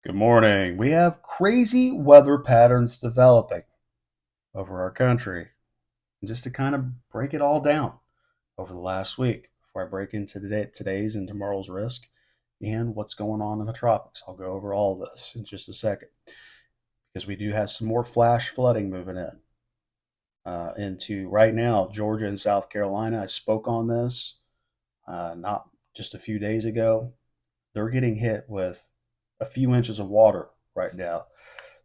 Good morning. We have crazy weather patterns developing over our country. And just to kind of break it all down over the last week, before I break into today's and tomorrow's risk and what's going on in the tropics, I'll go over all of this in just a second because we do have some more flash flooding moving in into right now Georgia and South Carolina. I spoke on this not just a few days ago. They're getting hit with a few inches of water right now.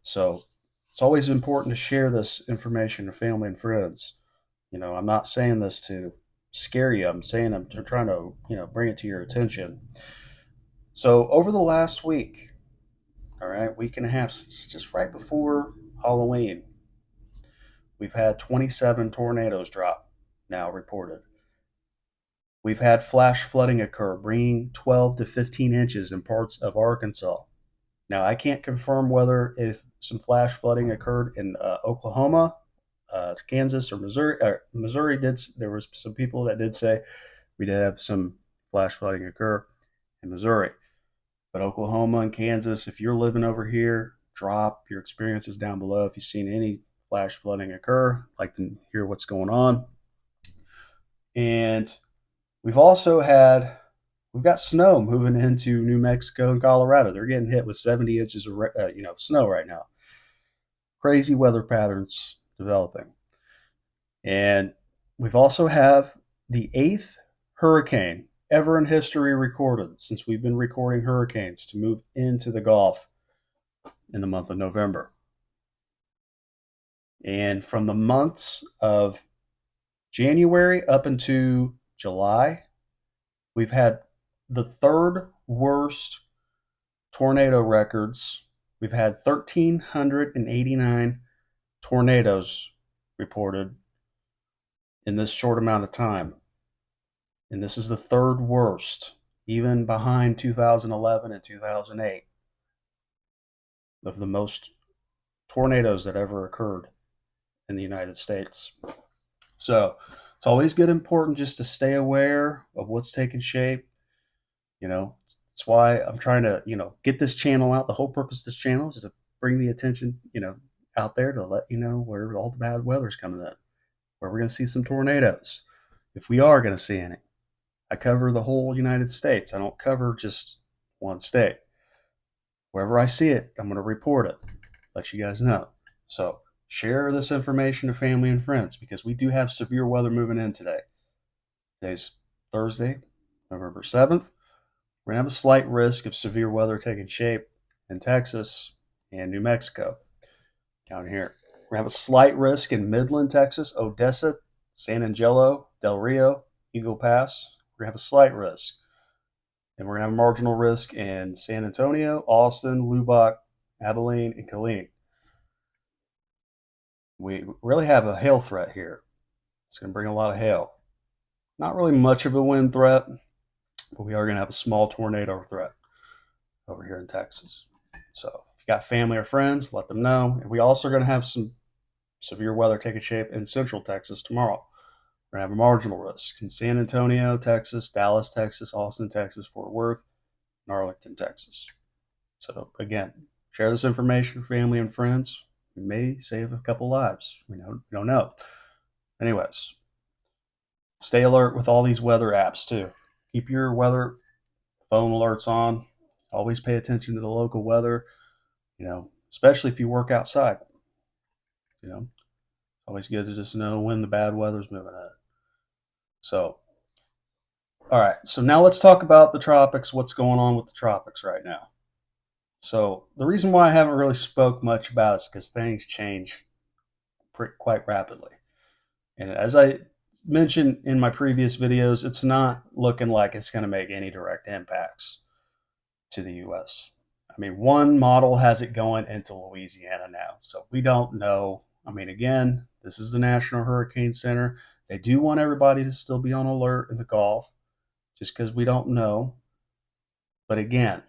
So it's always important to share this information to family and friends. I'm not saying this to scare you. I'm saying I'm trying to, bring it to your attention. So over the last week, all right, week and a half, just right before Halloween, we've had 27 tornadoes drop now reported. We've had flash flooding occur, bringing 12 to 15 inches in parts of Arkansas. Now, I can't confirm whether if some flash flooding occurred in Oklahoma, Kansas, or Missouri. Missouri did. There was some people that did say we did have some flash flooding occur in Missouri, but Oklahoma and Kansas. If you're living over here, drop your experiences down below. If you've seen any flash flooding occur, I'd like to hear what's going on. And we've also had we've got snow moving into New Mexico and Colorado. They're getting hit with 70 inches of snow right now. Crazy weather patterns developing. And we've also have the eighth hurricane ever in history recorded since we've been recording hurricanes to move into the Gulf in the month of November. And from the months of January up into July, we've had the third worst tornado records. We've had 1,389 tornadoes reported in this short amount of time. And this is the third worst, even behind 2011 and 2008, of the most tornadoes that ever occurred in the United States. So it's always good, important just to stay aware of what's taking shape. That's why I'm trying to, get this channel out. The whole purpose of this channel is to bring the attention, out there to let you know where all the bad weather's coming in, where we're going to see some tornadoes, if we are going to see any. I cover the whole United States. I don't cover just one state. Wherever I see it, I'm going to report it, let you guys know. So share this information to family and friends because we do have severe weather moving in today. Today's Thursday, November 7th. We're going to have a slight risk of severe weather taking shape in Texas and New Mexico down here. We're going to have a slight risk in Midland, Texas, Odessa, San Angelo, Del Rio, Eagle Pass. We're going to have a slight risk. And we're going to have a marginal risk in San Antonio, Austin, Lubbock, Abilene, and Killeen. We really have a hail threat here. It's going to bring a lot of hail. Not really much of a wind threat, but we are going to have a small tornado threat over here in Texas. So if you got family or friends, let them know. And we also are going to have some severe weather taking shape in central Texas tomorrow. We're going to have a marginal risk in San Antonio, Texas, Dallas, Texas, Austin, Texas, Fort Worth, and Arlington, Texas. So again, share this information with family and friends. We may save a couple lives. We don't know. Anyways, stay alert with all these weather apps too. Keep your weather phone alerts on. Always pay attention to the local weather, especially if you work outside. Always good to just know when the bad weather's moving in. So, all right. So now let's talk about the tropics. What's going on with the tropics right now? So the reason why I haven't really spoke much about it is because things change quite rapidly. And as I mentioned in my previous videos, it's not looking like it's going to make any direct impacts to the U.S. I mean, one model has it going into Louisiana now. So we don't know. I mean, again, this is the National Hurricane Center. They do want everybody to still be on alert in the Gulf just because we don't know. But again,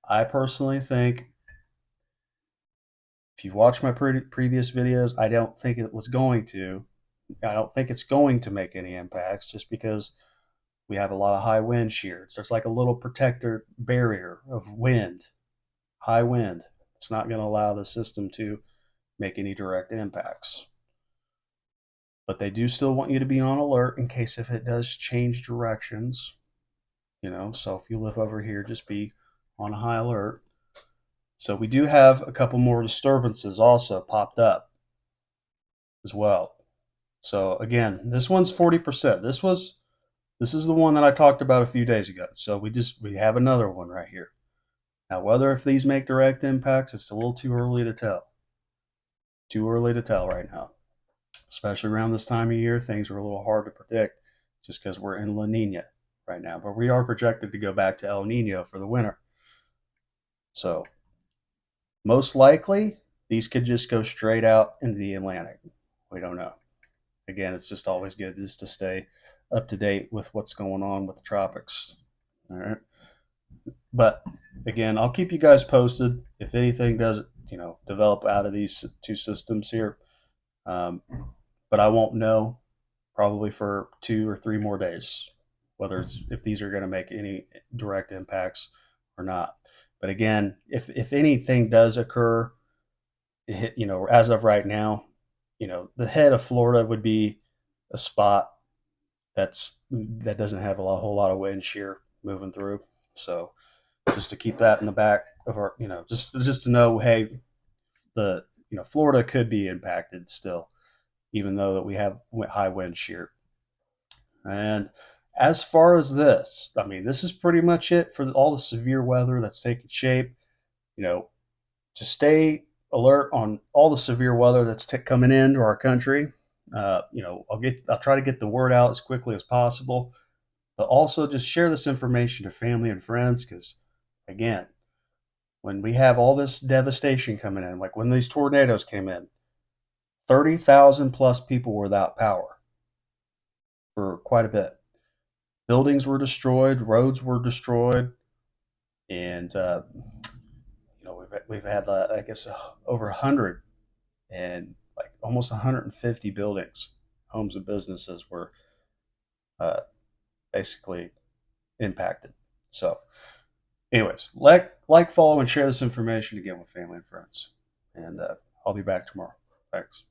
I personally think if you watch my previous videos, I don't think it was going to. I don't think it's going to make any impacts just because we have a lot of high wind shears. There's like a little protector barrier of wind, high wind. It's not going to allow the system to make any direct impacts. But they do still want you to be on alert in case if it does change directions. So if you live over here, just be on high alert. So we do have a couple more disturbances also popped up as well. So again, this one's 40%. This is the one that I talked about a few days ago. So we have another one right here. Now, whether if these make direct impacts, it's a little too early to tell. Too early to tell right now. Especially around this time of year, things are a little hard to predict just because we're in La Nina right now. But we are projected to go back to El Nino for the winter. So most likely, these could just go straight out into the Atlantic. We don't know. Again, it's just always good just to stay up to date with what's going on with the tropics. All right. But again, I'll keep you guys posted if anything does, develop out of these two systems here. Um, but I won't know probably for 2 or 3 more days whether it's if these are going to make any direct impacts or not. But again, if anything does occur, as of right now, the head of Florida would be a spot that doesn't have whole lot of wind shear moving through. So just to keep that in the back of our, just to know, hey, Florida could be impacted still, even though that we have high wind shear. And as far as this, I mean, this is pretty much it for all the severe weather that's taking shape. You know, just stay alert on all the severe weather that's coming into our country. I'll try to get the word out as quickly as possible, but also just share this information to family and friends because, again, when we have all this devastation coming in, like when these tornadoes came in, 30,000 plus people were without power for quite a bit. Buildings were destroyed, roads were destroyed, and we've had I guess over 100 and like almost 150 buildings, homes and businesses were uh, basically impacted. So, anyways, follow, and share this information again with family and friends. And I'll be back tomorrow. Thanks.